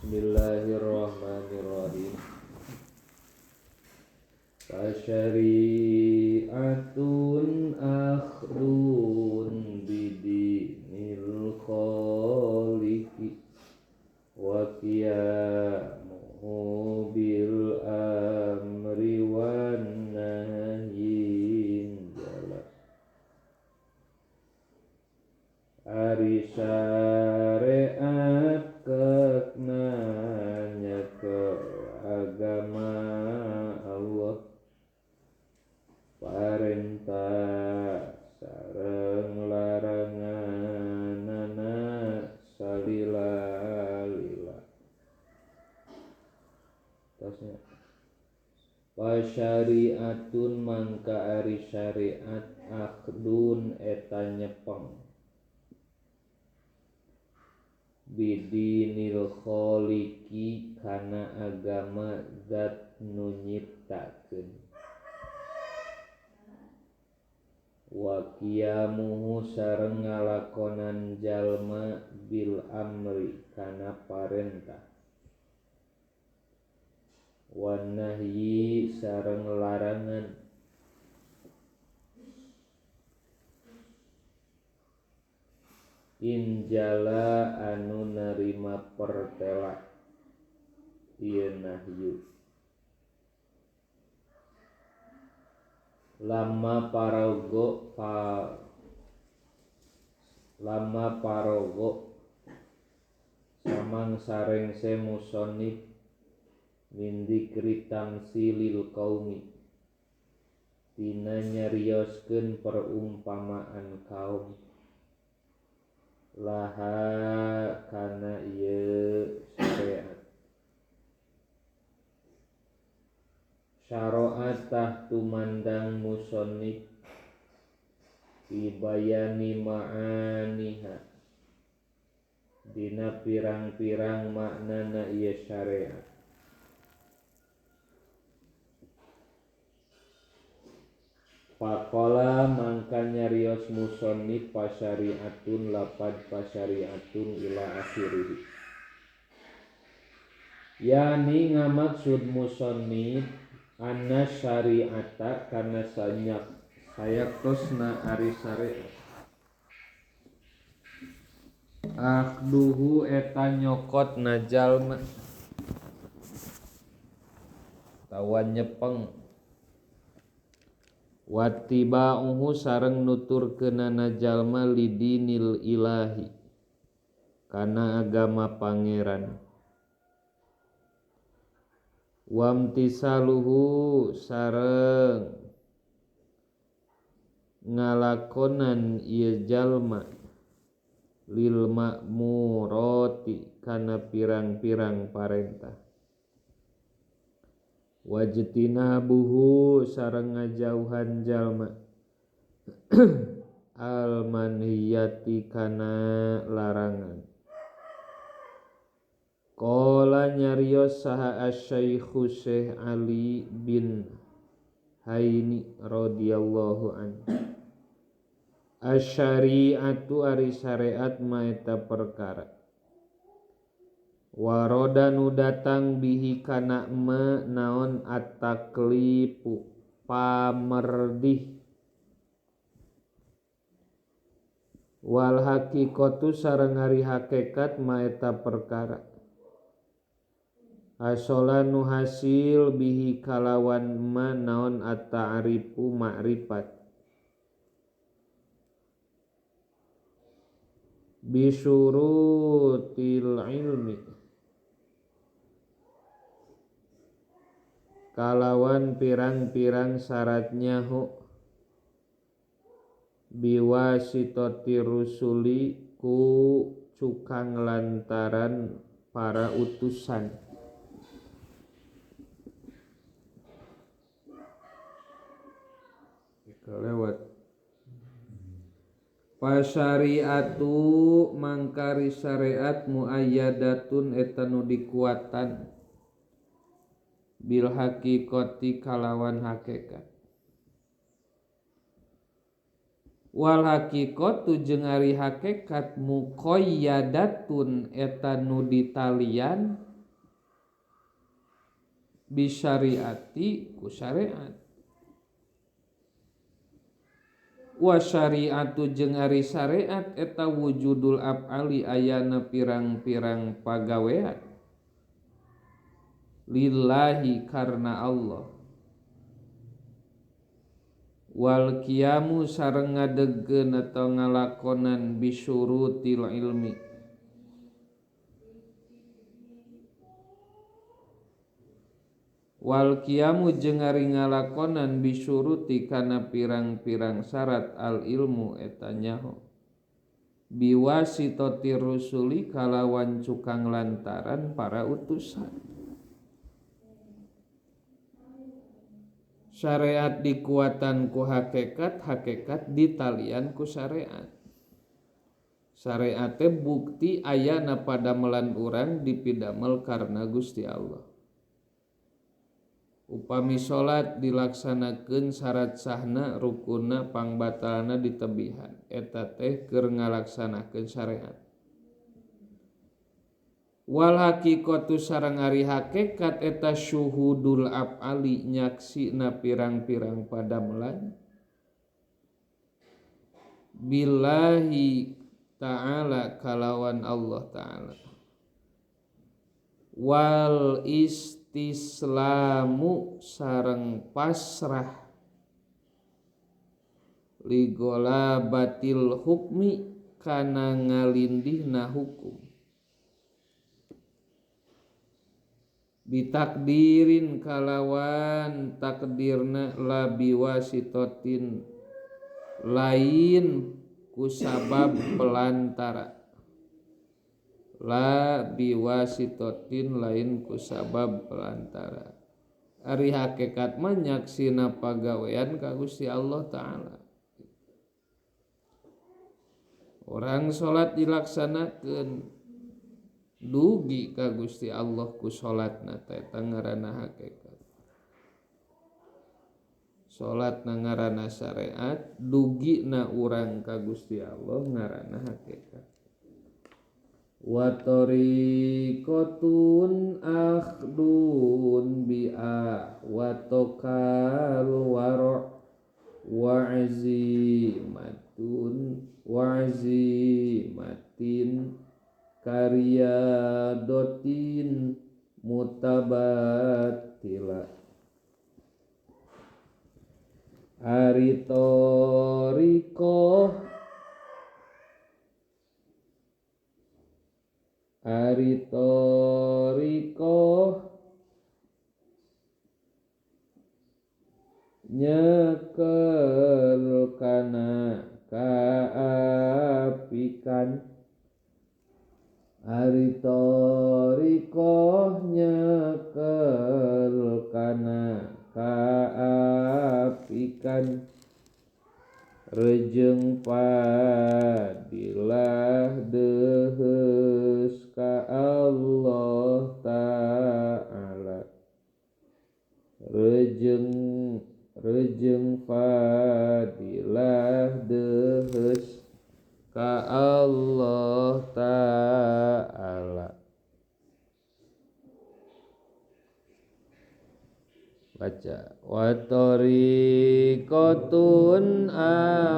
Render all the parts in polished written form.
Bismillahirrahmanirrahim. Fasyari'atun akhdun bidinil khaliqi wa qiyamuhu bil amri wan nahyin jala ari syariat keknanya ke agama Allah parentah sareng laranganana salila-lila. Tasnya wasyari'atun mangka ari syariat akhdun eta nyepeng bidinil kholiqi kana agama zat nu nyiptakeun wa qiyamuhu sareng ngalakonan jalma bil amri kana parentah wan nahyi sareng larangan injala anu narima pertela ieu nahyu lama parogo samang sarengse musonib min dzikri tamsilil qaumi tina nyarioskeun perumpamaan kaum laha kana ieu syariat syaraat tah tumandang musonib ibayani ma'aniha dina pirang-pirang maknana ieu syariat Pakola mangka nyarios musonib pasyariatun lapad pasyariatun ila akhirih. Yani ngamaksud musonib anna syariata kana sayakosna ari syariat. Akhduhu eta nyokotna jalma tawan nyepeng wattiba'uhu sareng nuturkeunana jalma lidinil ilahi kana agama pangeran wamtisaluhu sareng ngalakonan ieu jalma lil ma'murati kana pirang-pirang parentah wajtinabuhu sareng ngajauhan jalma al manhiyati kana larangan. Qala nyarios saha asy-syaikhu Syekh Ali bin Haini radhiyallahu anhu asyariatu ari syariat maeta perkara waroda nu datang bihi kana naon at-taklifu pamerdih wal haqiqatu sareng ari hakikat maeta perkara asola nu hasil bihi kalawan naon at-ta'rifu ma'rifat bisyurutil ilmi kalawan pirang-pirang syaratnya biwasitati rusuli ku cukang lantaran para utusan kelewat pasyariatu mangkari syariat muayyadatun eta nu dikuatan bil haqiqati kalawan hakikat wal haqiqatu jeung ari hakikat muqayyadatun eta nu ditalian bisyariati ku syariat. Wa syariatu jeung ari syariat eta wujudul af'ali ayana pirang-pirang pagawean lillahi karna Allah. Wal qiyamu sareng ngadegkeun atau ngalakonan bisyurutil ilmi wal qiyamu jeung ari ngalakonan bisyuruti kana pirang-pirang syarat al ilmu eta nyaho biwasitati rusuli kalawan cukang lantaran para utusan. Syariat dikuatan ku hakikat, hakikat ditalian ku syariat. Syariat teh bukti ayana padamelan urang dipidamel karna Gusti Allah. Upami salat dilaksanakeun syarat sahna rukunna pangbatalna ditebihan eta teh keur ngalaksanakeun syariat. Wal haqiqatu sareng ari hakikat eta syuhudul af'ali nyaksina pirang-pirang padamelan billahi ta'ala kalawan Allah ta'ala. Wal istislamu sareng pasrah ligolabatil hukmi kana ngalindihna hukum bitakdirin kalawan takdirna la biwasitotin lain kusabab pelantara la biwasitotin lain kusabab pelantara. Ari hakikat mah nyaksina pagawean ka Gusti Allah Ta'ala. Orang salat dilaksanakeun dugi ka Gusti Allah ku salatna teh eta ngaranna hakikat. Salatna ngaranna syariat, dugina urang ka Gusti Allah ngaranna hakikat. Wa tariqatun akhdun bi'a wa tokal wara' wa azimatin karyadotin mutabatila. Ari torikoh nyekel kana kaapikan. Ari torikoh nyekel kana kaapikan rejeng padilah deheus ka Allah Ta'ala. Rejeng padilah deheus ka Allah Ta'ala. Baca wa tariqatun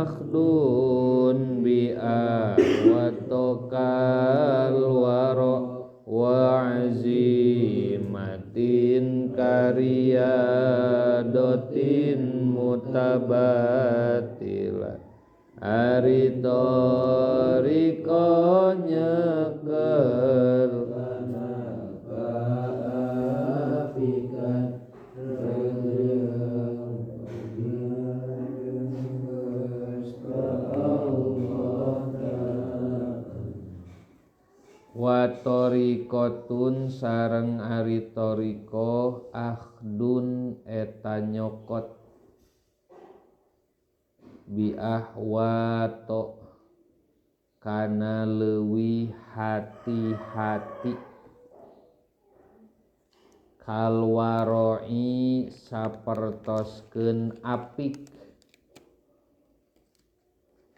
akhdun bi'a wa tokal wara wa azimatin karyadotin mutabatila. Ari tariqah nyekel kana kaafikan wa tariqatun sareng ari tariqah akhdun eta nyokot biahwato kana leuwih hati-hati kalwaroi sapertoskeun apik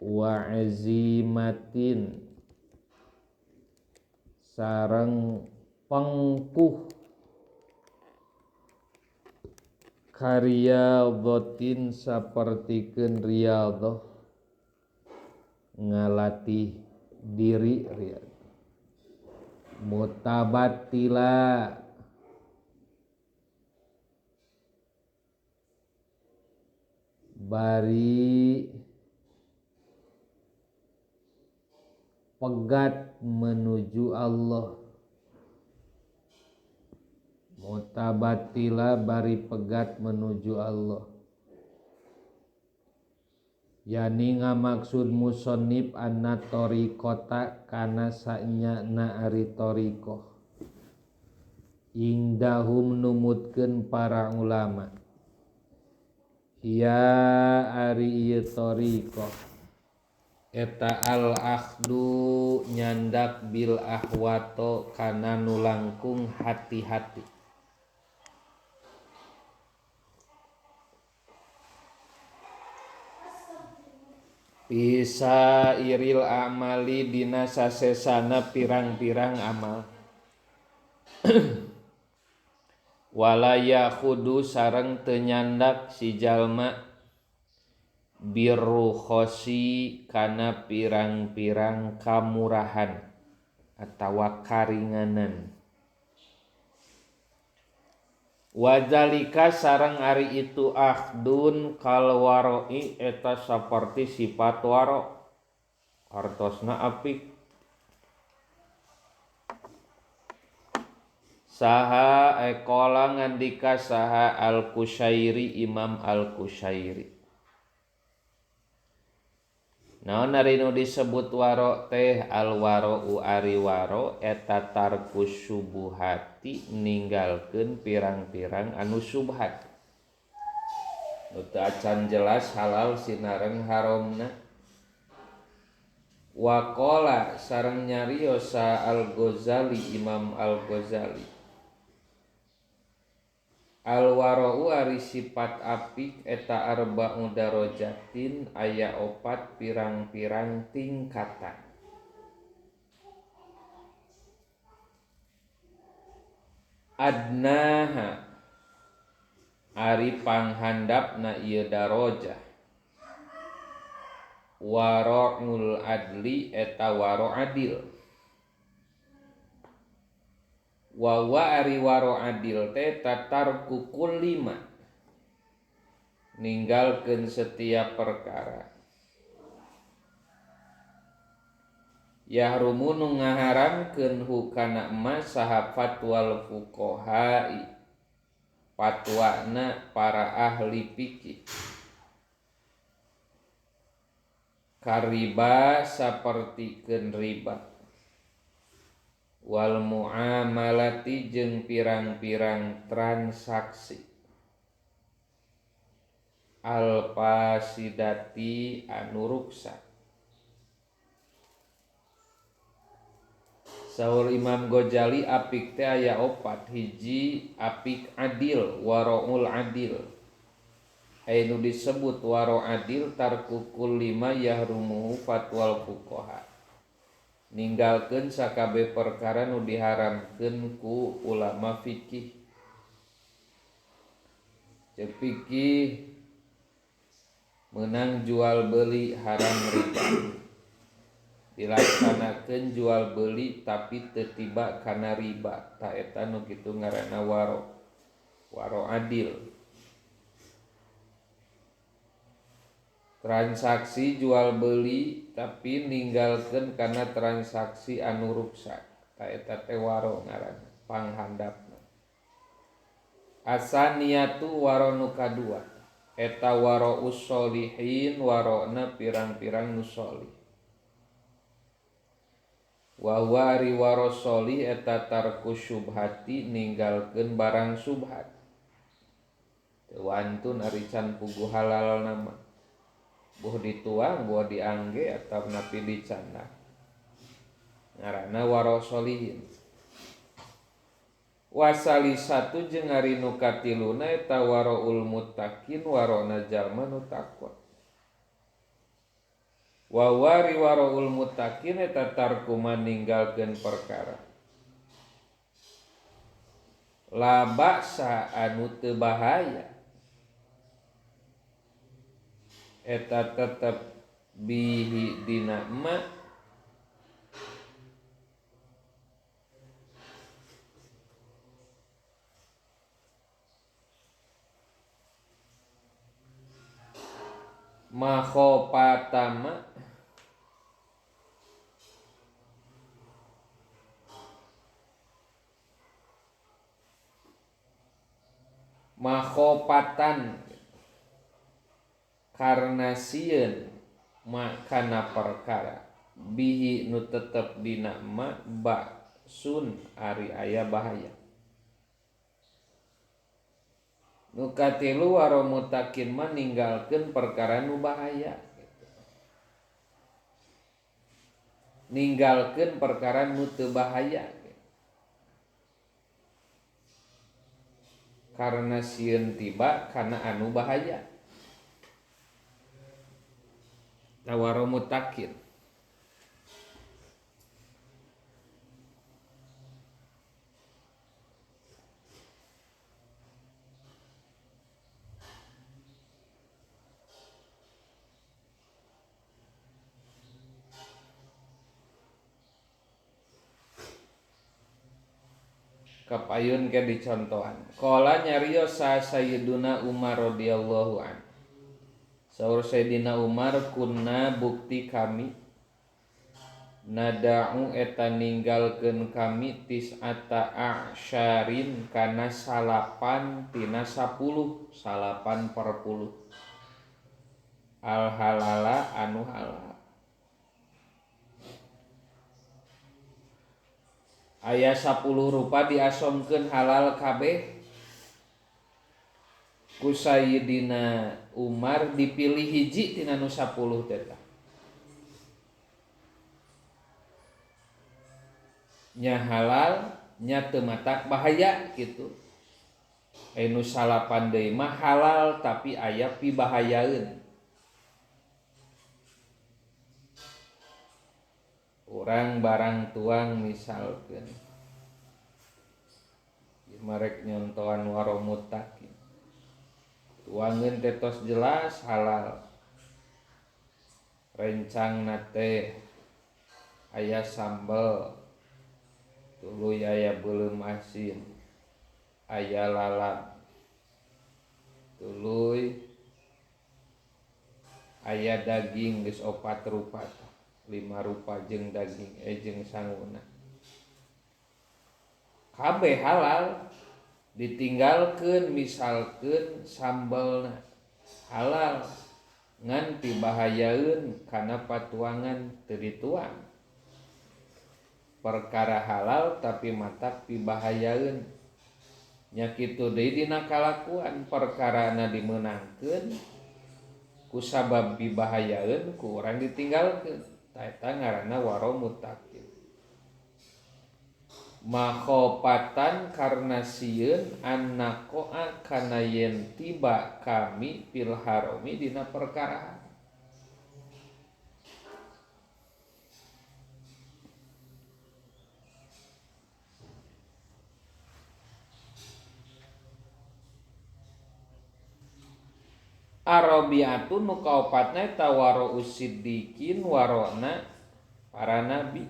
wa azimatin sareng pengkuh kariyadhatin sapertikeun riyadhah ngalatih diri mutabattila bari pegat menuju Allah, mutabattila bari pegat menuju Allah. Yani ngamaksud musannif anna tariqata kana sanyana ari tariqah indahum numutkeun para ulama ya ari ieu tariqah eta al akhdu nyandak bil ahwato kana nulangkung hati-hati. Bisa iril amali dina sasesana pirang-pirang amal. Walaya khudu sareng teu nyandak si jalma birru khosi kana pirang-pirang kamurahan atawa karinganan. Wadzalika sareng ari itu akhdun kal waroi eta saperti sifat waro artosna apik. Saha ekola ngandika saha al-Qushairi Imam al-Qushairi. Naon ari nu disebut waro teh al-wara'u ari waro eta tarkus syubuhati ninggalkeun pirang-pirang anu subhat. Nu teu acan jelas halal sinareng haramna. Wa qala sareng nyarios al-Ghazali Imam al-Ghazali. Al-wara'u ari sifat apik eta arba'u darajatin aya 4 pirang-pirang tingkatan. Adnaha ari panghandapna ieu darajah. Wara'ul adli eta waro adil. Wawa ari waro adil teh tatarku kullima ninggalkeun setiap perkara yahrumu nu ngaharamkeun hukana emas saha fatwal fuqahai fatwana para ahli fikih kariba sapertikeun riba wal muamalati jeung pirang-pirang transaksi al fasidati anu ruksak. Saur Imam Ghazali apik teh aya 4 hiji apik adil waraul adil. Anu disebut waro adil tarku kullima yahrumuhu fatwal fuqaha. Ninggalkeun sakabeh perkara nu diharamkeun ku ulama fikih. Ceuk fikih meunang jual beli haram riba. Dilaksanakeun jual beli tapi teu tiba kana riba, ta eta nu kitu ngaranna waro adil. Transaksi jual beli tapi ninggalkeun kana transaksi anu ruksak, ta eta teh waro ngaranna panghandapna. Asaniyatu waro nu kadua eta waro usholihin warona pirang-pirang nu sholih. Wa wari waro sholih eta tarku syubhati ninggalkeun barang subhat. Teu wantun ari can puguh halal nama. Buh dituang, buah diangge atau napi dicanda. Ngaranna waro sholihin. Wasali satu jeung ari nu katiluna eta waraul muttaqin warona jalma nu takwa. Wa wari waraul muttaqin eta tarku maninggalkeun perkara. La ba'sa anu teu bahaya eta tetep bihi dina ma makhopatama makhopatan karna sieun makana perkara bihi nu tetep dina ma sun ari aya bahaya. Nu katilu waro mutakin mah ninggalkeun perkara nu bahaya. Ninggalkeun perkara nu teu bahaya. Karena sieun tiba kana anu bahaya. Tawaro mutakin. Kapayun ke dicontohan. Qala nyarios sa Sayyiduna Umar radhiyallahu an. Saur Sayyidina Umar kunna bukti kami nada'u eta ninggalkeun kami tis'ata a'syarin kana salapan tina 10 salapan per 10 al halala anu halal. Aya 10 rupa diasomkeun halal kabeh ku Sayyidina Umar dipilih hiji tina nu 10 teh nya halal nya teu matak bahaya kitu. Nu salapan deui mah halal tapi aya pibahayaeun. Urang barang tuang misalkeun marek nyontohan waro mutakin tuangeun teh tos jelas halal rencangna teh aya sambel tuluy aya beuleum asin aya lalap tuluy aya daging geus 4 rupa 5 rupa jeung daging jeung sanguna kabeh halal ditinggalkeun misalkeun sambelna halal ngan pibahayaeun kana patuangan teu dituang perkara halal tapi matak pibahayaeun nya kitu deui dina kalakuan perkarana dimeunangkeun ku sabab pibahayaeun ku urang ditinggalkeun eta ngaranna waro mutakin. Makhopatan karna sieun annakoa kana yen tiba kami fil harami dina perkara Arabiatun nu kaopatna eta waro usiddiqin warona para nabi.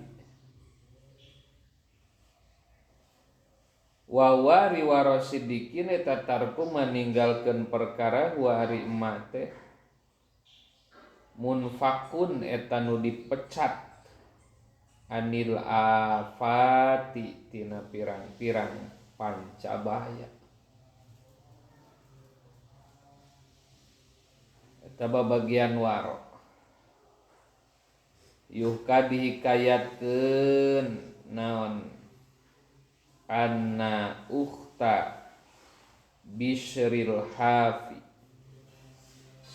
Wa wari waro siddiqin eta tarku maninggalkeun perkara wa ari emma teh munfakun eta nu dipecat anil afati tina pirang-pirang pancabaya. Eta babagian waro yuhka dihikayatkeun naon anna ukhta Bishril Hafi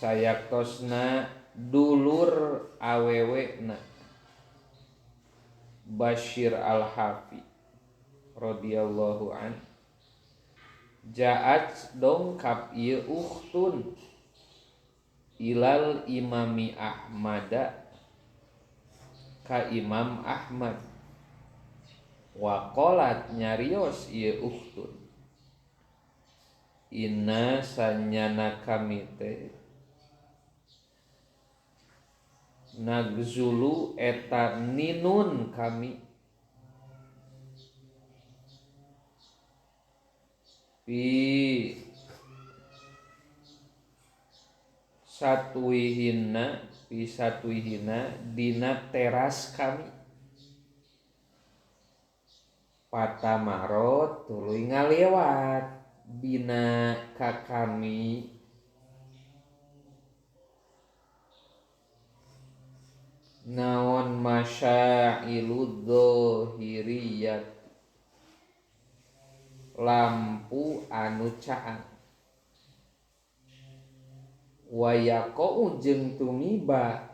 sayaktosna dulur awewena Bashir al-Hafi radhiyallahu an ja'at dongkap ieu ukhtun ilal imami Ahmada ka Imam Ahmad wa qalat nyarios ieu ukhtun inna sanyana kami teh nagzulu eta ninun kami pi satuihina dina teras kami patamarot tuluy ngaliwat bina ka kami naon masyailu dzahiriyat lampu anu caang wayaqau jeung tumiba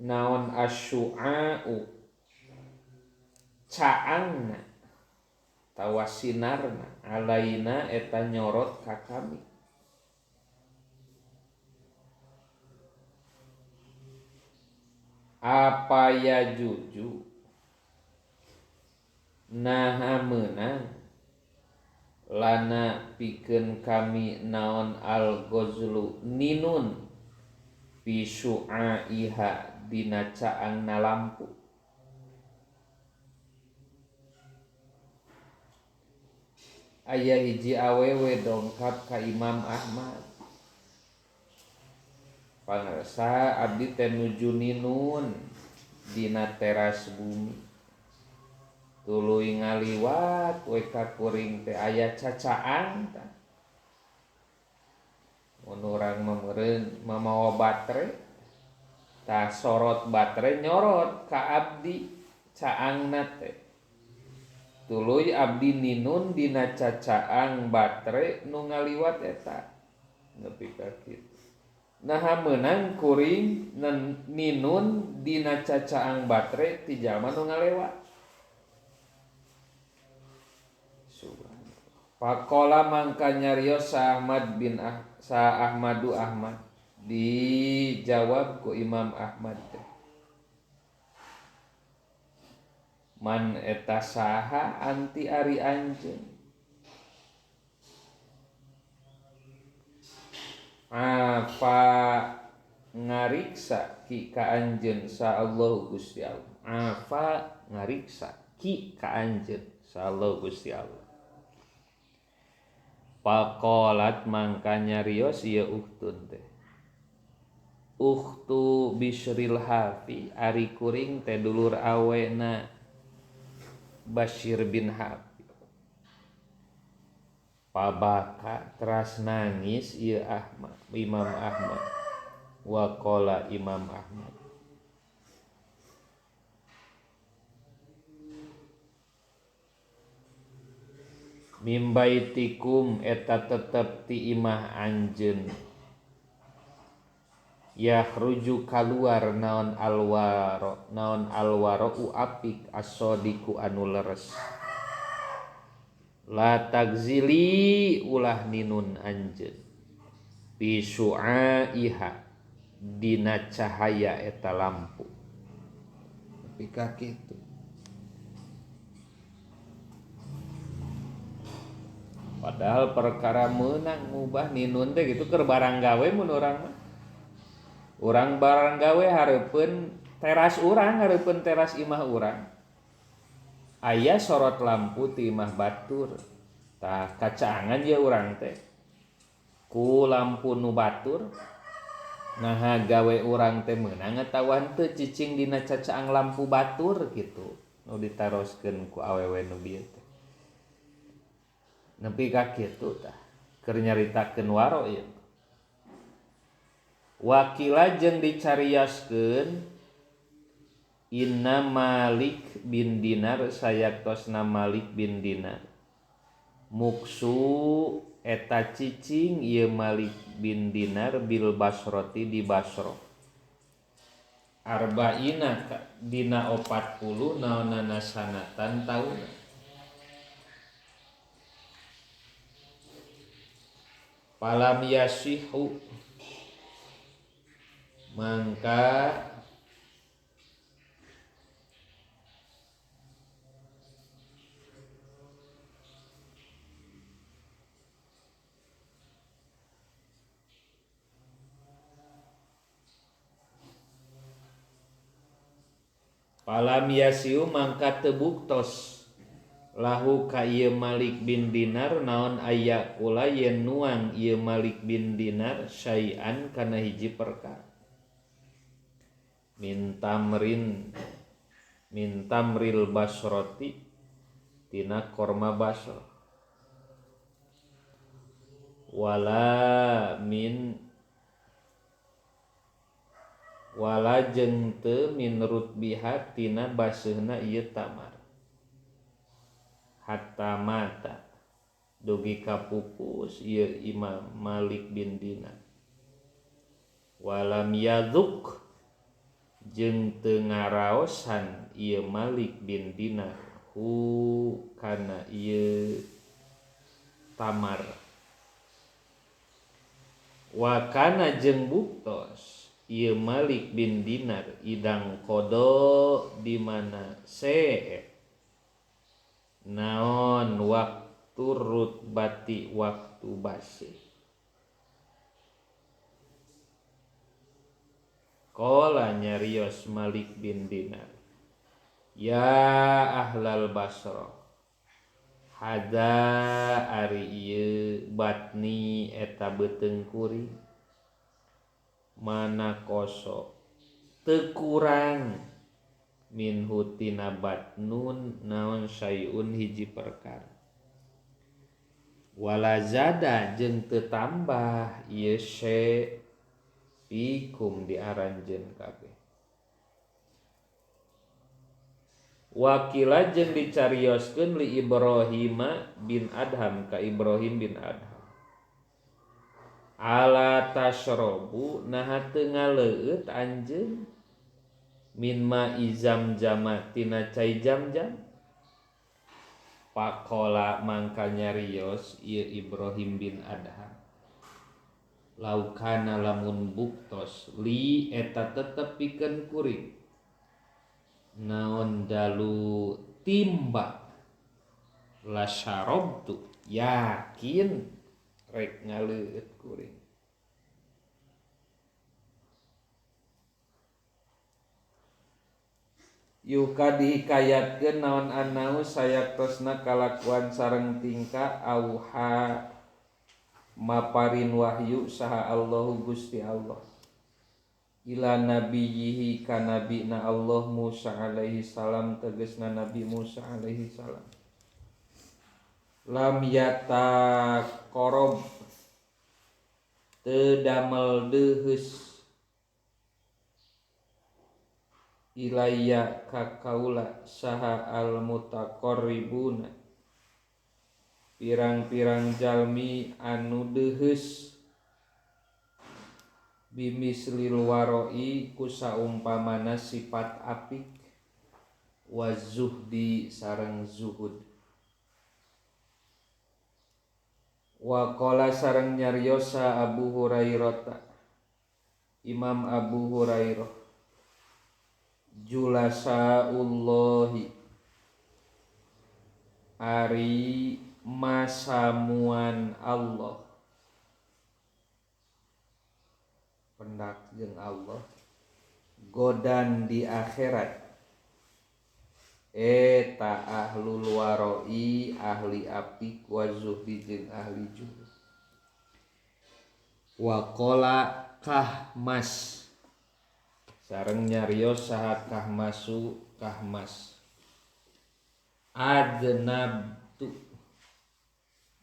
naon asyu'a'u caangna tawa sinarna alaina eta nyorot ka kami apa ya juju naha meunang lana pikeun kami naon al ghazlu ninun fi syu'aiha dina caangna lampu aya hiji awewe dongkap ka Imam Ahmad pangarsa abdi teh nuju ninun dina teras bumi tuluy ngaliwat we ka kuring teh aya cacaang tah mun urang mameureun mamawa batere tah sorot batere nyorot ka abdi caangna teh tuluy abdi ninun dina cacaang batere nu ngaliwat eta nepi ka kitu naha meunang kuring ninun dina cacaang batere ti jalma nu ngalewat Pakola mangka nyarios sa Ahmadu Ahmad dijawab ku Imam Ahmad man eta saha anti ari anjeun apa ngariksa ki ka anjeun sa Allah Gusti Allah apa ngariksa ki ka anjeun sa Allah Gusti Allah Pakolat mangka nyarios ieu uhtun teh Ukhtu Bishril Hafi ari kuring teh dulur awena Bashir bin Hafi pabaka teras nangis ieu Ahmad Imam Ahmad waqala Imam Ahmad mimbaitikum eta tetep ti imah anjeun yakhruju kaluar naon alwaro apik as-sadiqu anu leres la tagzili ulah ninun anjeun bi syu'aiha dina cahaya eta lampu tapi ka kitu padahal perkara meunang ngubah ninun teh gitu keur barang gawe mun urang mah urang barang gawe hareupeun teras urang hareupeun teras imah urang aya sorot lampu ti imah batur tah kacaangan ye urang teh ku lampu nu batur naha gawe urang teh meunang ngatawan teu cicing dina cacaang lampu batur kitu nu ditaroskeun ku awewe nu bieu teh nepi ka kitu tah keur nyaritakeun waro ieu wakila jeung dicarioskeun inna Malik bin Dinar sayatosna Malik bin Dinar muksu eta cicing ieu Malik bin Dinar bil Basroti di Basra arba'ina dina 40 naonana sanatan taun palam yasihu mangka Palam yasiu mangka teu buktos lahu ka ieu Malik bin Dinar naon aya kula yen nuang ieu Malik bin Dinar syai'an kana hiji perkara min tamril basroti tina korma basro wala jeung teu min rutbiha tina baseuna ieu tamar hatta mata dugi kapupus ieu Imam Malik bin Dinar walam yaduk jeung teu ngaraosan ieu Malik bin Dinar hu kana ieu tamar wa kana jeung buktos ieu Malik bin Dinar idang kodo di mana naon waktu rutbati waktu basi qala nyarios Malik bin Dinar ya ahlal Basra hada ari ieu batni eta beuteung kuring mana koso teu kurang min hutina batnun naon sayun hiji perkara wala zada jeung teu tambah ieu sy pikum diaranjeun kabeh wakila jeung dicarioskeun li Ibrahim bin Adham ka Ibrahim bin Adham ala tasrobu naha teu ngaleueut anjeun min ma'i zamzam tina cai zamzam pakola mangka nyarios ieu Ibrahim bin Adham laukana lamun buktos li eta tetep pikeun kuring naon dalu timba la syarabtu yakin rek ngaleueut kuring yuka dihikayatkeun naon anau sayatosna kalakuan sareng tingkah auha maparin wahyu saha Allahu Gusti Allah ila nabiyhi ka nabina Allah Musa alaihi salam tegasna Nabi Musa alaihi salam lam yata korob teu damel deuheus ilayya ka kaula saha al mutaqarribuna pirang-pirang jalmi anu deuheus bimislil waroi ku saumpamana sifat apik wa zuhdi sareng zuhud wa qala sareng nyariosa Abu Hurairah Imam Abu Hurairah julasaullahi ari masamuan Allah pendak jeung Allah godan di akhirat eta ahlul waroi ahli apik wa zuhdi jeung ahli zuhud wa qala kahmas sareng nyarios saha kahmas adnabtu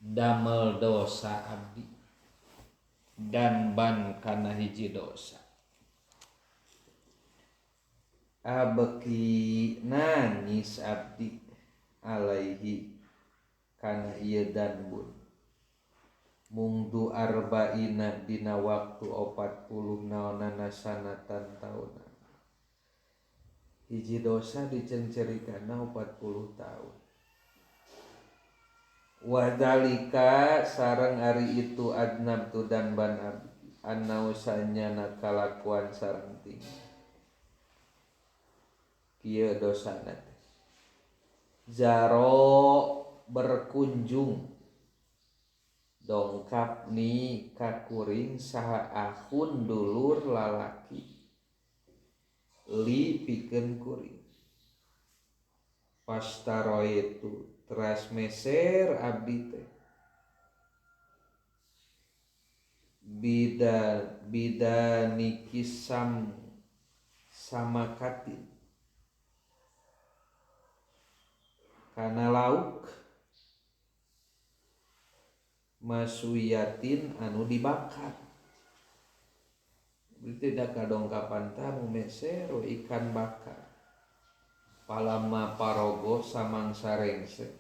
damel dosa abdi dan ban kana hiji dosa abeki nangis abdi alaihi kana ieu danbun mungdu arba'ina dina waktu 40 naonana sanatan tahunan hiji dosa dicencerikana 40 tahun wadalika sareng ari itu adnabtu dan ban abdi annausanya nakalakuan sareng tinggi kieu dosana teh zaro berkunjung dongkap ni ka kuring saha ahun dulur lalaki li pikeun kuring Pastaroitu teras meser abdi teh bidanikisam sama katin kana lauk masuyatin anu dibakar. Berarti da kadongkapan tamu mesero ikan bakar palama parogo samangsa rengse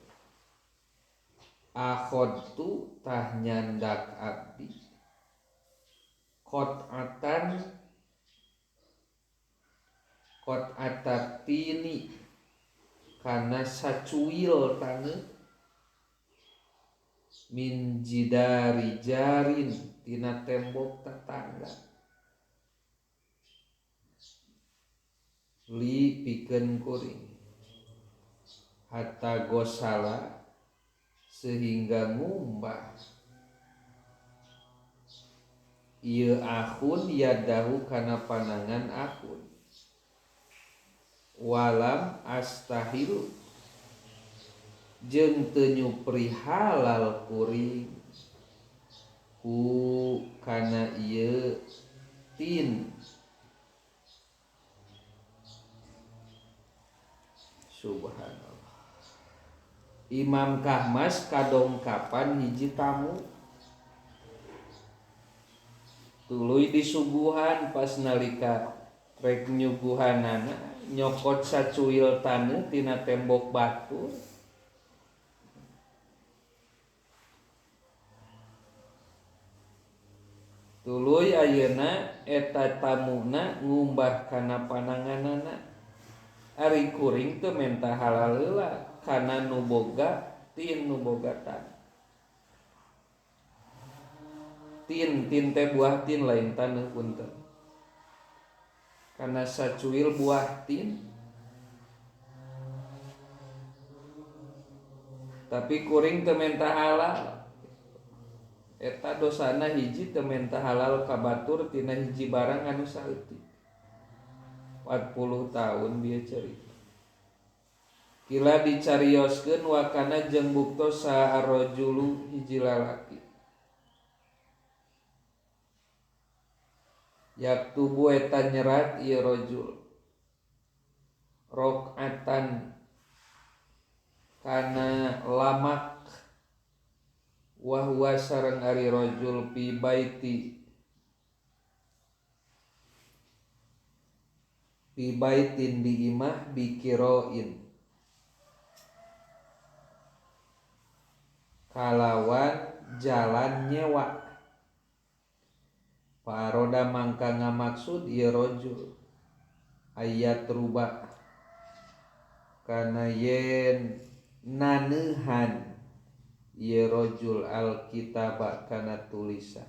akhodtu tah nyandak abdi kot atatini kana sacuil taneuh min jidari jarin tina tembok tetangga li pikeun kuring hatta gosala sehingga ngumbah ieu akhun yadahu kana panangan akhun walam astahil jeung teu nyupri halal kuring ku kana ieu tin. Subhanallah. Imam Kahmas kadongkapan hiji tamu tuluy disuguhan pas nalika rek nyuguhanana nyokot sacuil taneuh tina tembok batu tuluy ayeuna eta tamuna ngumbah kana pananganana ari kuring teu menta halal heula kana nu boga tin nu boga tan. Tin teh buah tin lain taneuh punten. Kana sacuil buah tin. Tapi kuring teu menta halal. Eta dosana hiji teu menta halal ka batur tina hiji barang anu saeutik. 40 tahun dia cerita. Kila dicarioskeun wakana jeung bukto saarojulu hiji lalaki. Yaktubu eta nyerat ieu rojul. Rokatan kana lamak wa huwa sareng ari rojul fi baitin di imah bikiroin kalawan jalan nyewa. Paroda mangka ngamaksud ieu rojul ayat rubah kana yen naneuhan ieu rojul alkitaba kana tulisan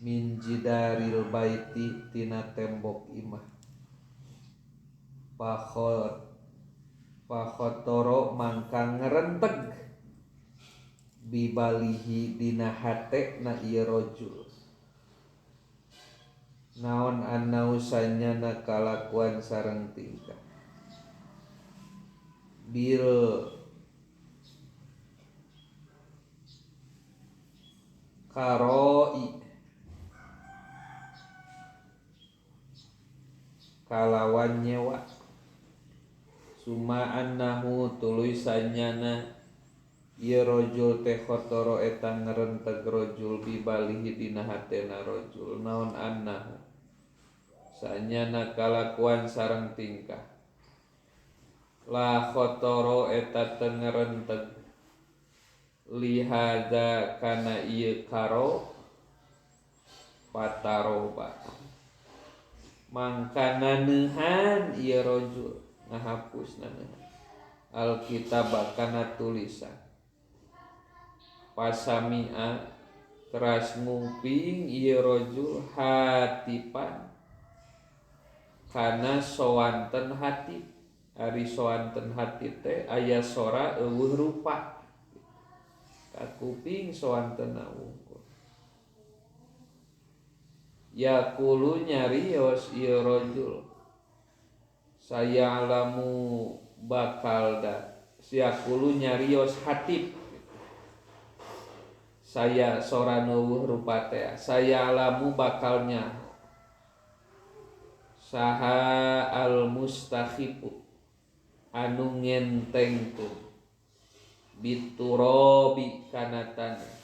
min jidaril baiti tina tembok imah. Pakhotoro mangka ngerenteg bibalihi dina hate na ieu rojul naon annausanyana kalakuan sareng tingkah bil karoi kalawan nyewa suma annahu tuluy sanyana ieu rojul teh khotoro eta ngerenteg rojul bibalihi dina hatena rojul naon annahu sanyana kalakuan sareng tingkah la khotoro eta teu ngerenteg lihada kana ieu karo pataroba mangkana neuhan ieu rojul ngahapus naneuhan alkitab kana tulisan pasami'a teras nguping ieu rojul hatipan kana sowanten hati. Ari sowanten hati teh aya sora eueuh rupa kakuping sowanten wungkul. Yaqulu nyarios ieu rojul saya alamu bakalda sia kulu nyarios hatib saya soraneuh rupa teh saya alamu bakalnya saha al mustakhifu anu ngentengkeun biturobi kana tanah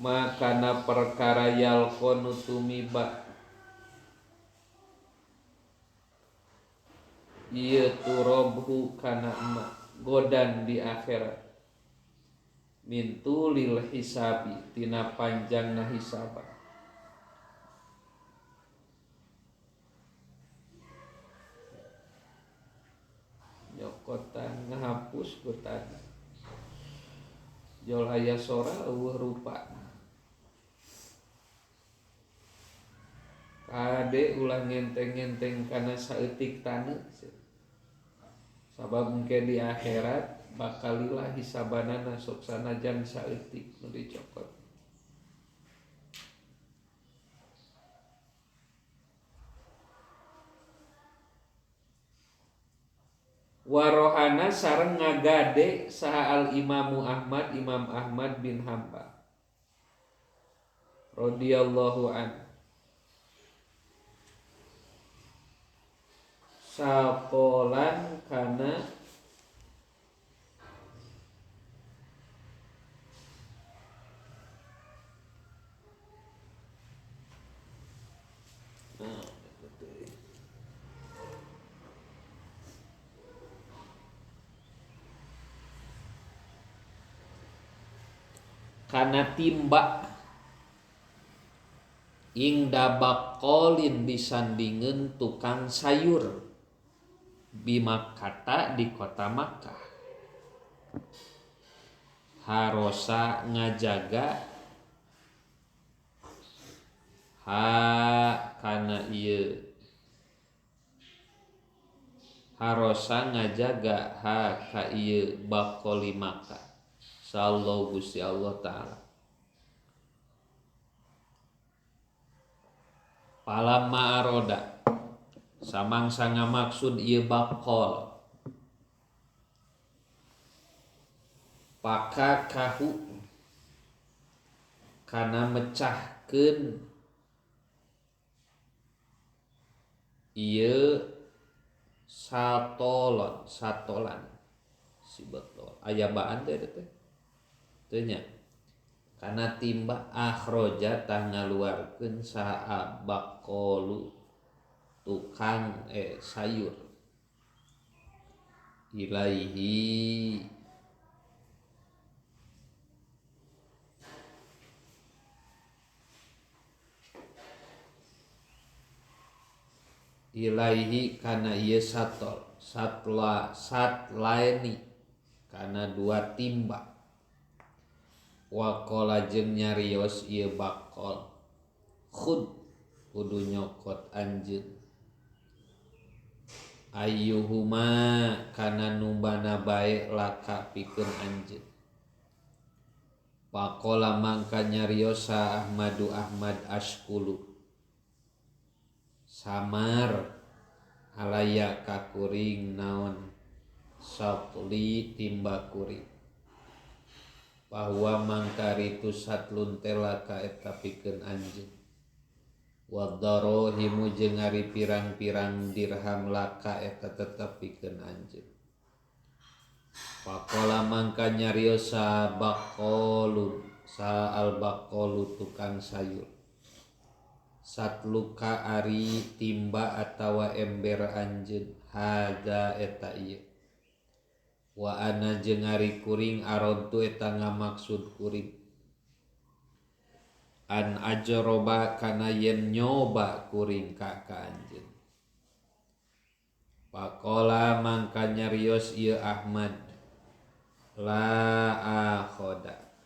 makana perkara yalqonu tumiba ieu turobhu kana emak godan di akhirat mintu lil hisabi tina panjangna hisaban nyokotan ngahapus ku tanah jol aya sora eueuh rupa kade ulah ngenteng-ngenteng kana saeutik taneuh sabab mungkin di akhirat bakalilah hisabanana sok sanajan saeutik nu dicokot warohana sareng ngagade saha al imamu Ahmad Imam Ahmad bin Hambal radhiyallahu an sapolan kana kana timba ingda bakolin disandingeun tukang sayur bimakkata di kota Makkah harosa ngajaga ha kana ieu harosa ngajaga ha ka ieu bakoli Makkah sallallahu Gusti Allah taala palamma aroda samangsa ngamaksud ieu bakol paka kahu kana mecahkeun ieu satolan si betul aya baan teh teu nya kana timba akhroja tah ngaluarkeun saha bakolu tukang sayur ilaihi kana ieu satlaeni kana dua timba waqala jeung nyarios ieu bakol khud kudu nyokot anjeun ayyuhuma kana nubana bae laka pikeun anjeun faqala mangka nyariosa Ahmadu Ahmad askulu samar alaya kakuring naon satli timba kuring bahwa mangkaritu satlun telaka eta pikeun anjeun wadarahimu jeung ari pirang-pirang dirham laka eta tetep pikeun anjeun faqala mangka nyarios sa baqolun sa al baqolu tukang sayur satluka ari timba atawa ember anjeun hada eta ieu wa ana jeung ari kuring arontu eta ngamaksud kuring an ajroba kana yen nyoba kuring ka anjeun faqala mangka nyarios ieu Ahmad la akhoda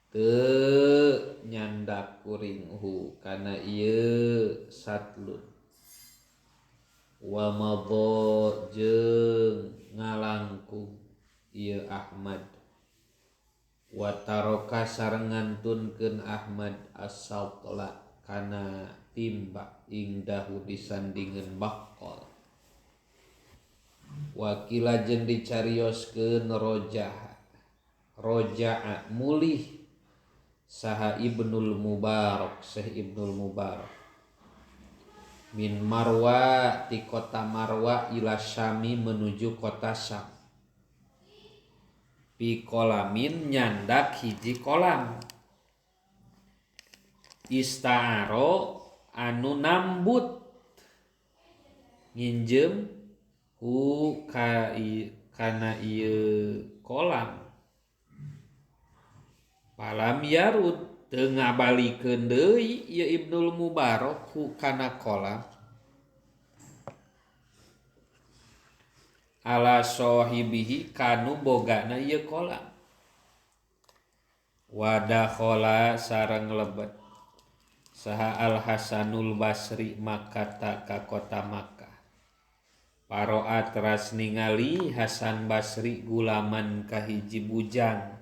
teu nyandak kuring hu kana ieu satlun wa madho jeung ngalangkung ieu Ahmad wa taroka sareng ngantunkeun Ahmad as-satla kana timba ingdahu disandingeun bakol. Wakila jeung dicarioskeun roja'a mulih saha Ibnul Mubarak Ibnul Mubarak min Marwa ti kota Marwa ila Syami menuju kota Syam. Pi kolamin nyandak hiji kolam. Ista'aro anu nambut nginjem hu kana ieu kolam. Palam yarud teu ngabalikeun deui ieu Ibnul Mubarak hu kana kolam. Ala sahibihi kanu bogana ieu kolam. Wadakhala sareng lebet saha Al Hasanul Basri Makkah ka kota Makkah. Paroat teras ningali Hasan Basri gulaman kahiji bujang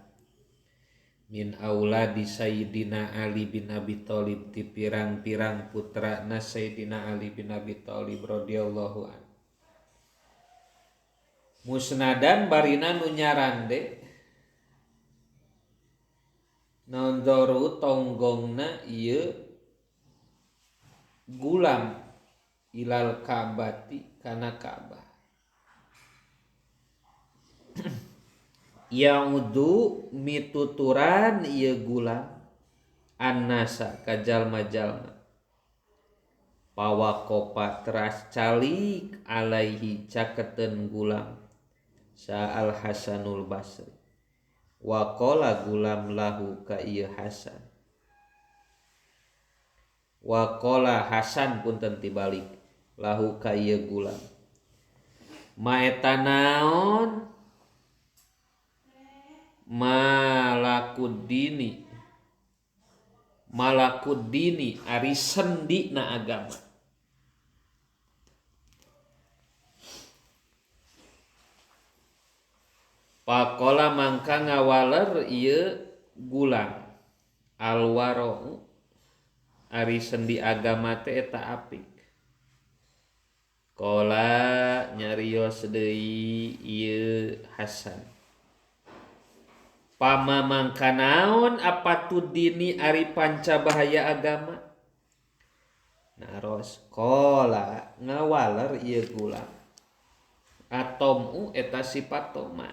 min auladi Sayyidina Ali bin Abi Thalib ti pirang-pirang putrana Sayyidina Ali bin Abi Thalib radhiyallahu anhu. Musnadan barina nu nyarande nondoru tonggongna ieu gulam ilal Ka'bati kana Ka'bah. Yaudu mituturan ieu gulam annasa ka jalma-jalma. Pawakopa teras calik alaihi caketeun gulam sa Al Hasanul Basri. Waqala gulam lahu ka ieu Hasan. Waqala Hasan punten tibalik lahu ka ieu gulam. Maeta naon? Malakuddini ari sendina agama. Pakola mangka ngawaler ieu gulam alwaro ari sendi agama teh eta apik. Kola nyarios deui ieu Hasan. Pama mangka naon apatuddini ari panca bahaya agama. Naros kola ngawaler ieu gulam. Atomu eta sifat toma.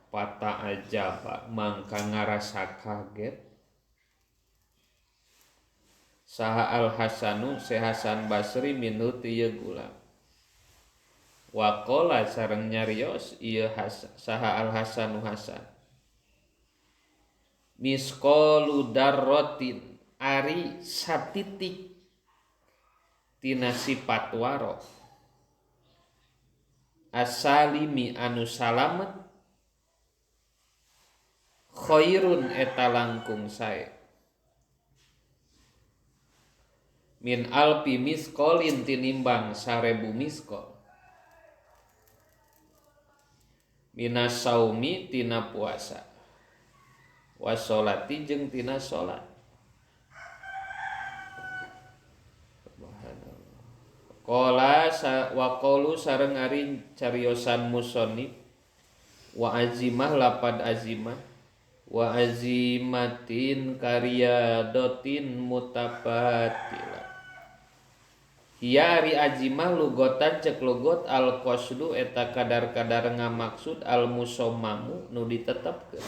Pata ajaba mangka ngarasa kaget. Saha Al Hasanu se Hasan Basri minut ieu gulam. Waqala sareng nyarios ieu saha Al Hasanu Hasan. Misqalu darratin ari satitik tina sifat waro. Asalimi anu salamet khairun eta langkung sae. Min alfi misqalin tinimbang 1000 misqal. Minas saumi tina puasa. Wasolati jeung tina salat. Qala wa qalu sareng ari cariosan musannif wa azimah lapad azimah wa azimatin kariyadatin mutafatilah. Hiya ari azimah lugotan cek lugot al qasdu eta kadar-kadar ngamaksud al musammamu nu ditetepkeun.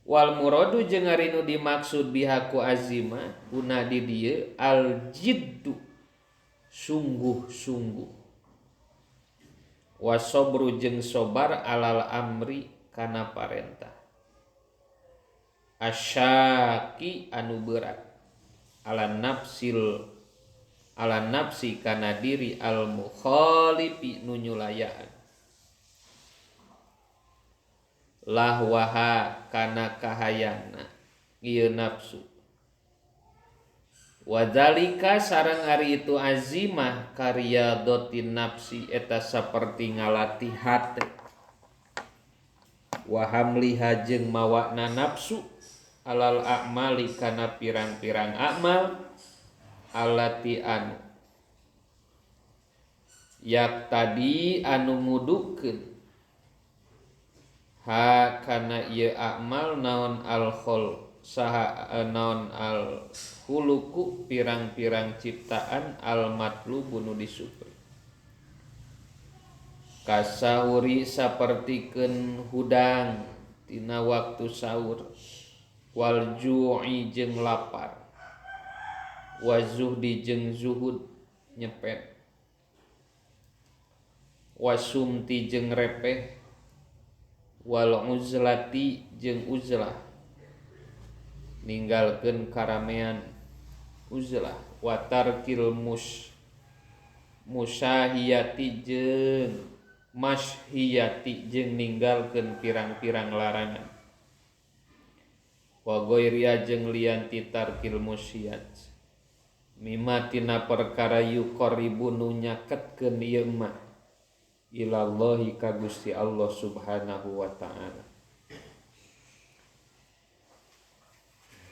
Wal muradu jeung ari nu dimaksud bihaku azimah guna di dieu al jiddu sungguh-sungguh. Wasobru jeung sobar alal amri kana parentah. Asyaki anu berat ala nafsi kana diri al mukhalifi nu nyulayaan. Lahwaha kana kahayana ieu nafsu. Wadzalika sareng ari itu azimah kariyadatin nafsi eta saperti ngalatih hate. Wahamliha jeung mawakna nafsu alal a'mali kana pirang-pirang amal allati anu yak tadi anu ngudukeun ha kana ieu amal naon al khol saha naon al khuluqu pirang-pirang ciptaan al matlubu nu disuper kasahuri sapertikeun hudang tina waktu sahur wal ju'i jeung lapar wa zuhdi jeung zuhud nyepet wasumti jeung repeh wal uzlati jeung uzlah ninggalkeun karamean uzlah wa tarkil musyahiyati jeung mashhiyati jeung ninggalkeun pirang-pirang larangan wa ghairiya jeung lianti tarkil musyiyat mimma tina perkara yuqarribu nu nyaketkeun ieu mah ilallahi ka Gusti Allah subhanahu wa ta'ala.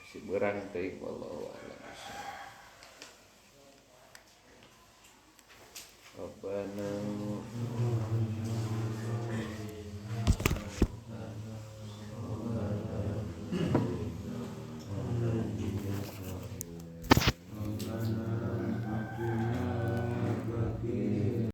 Sibeurang teuing wallahu a'lam. Rabbana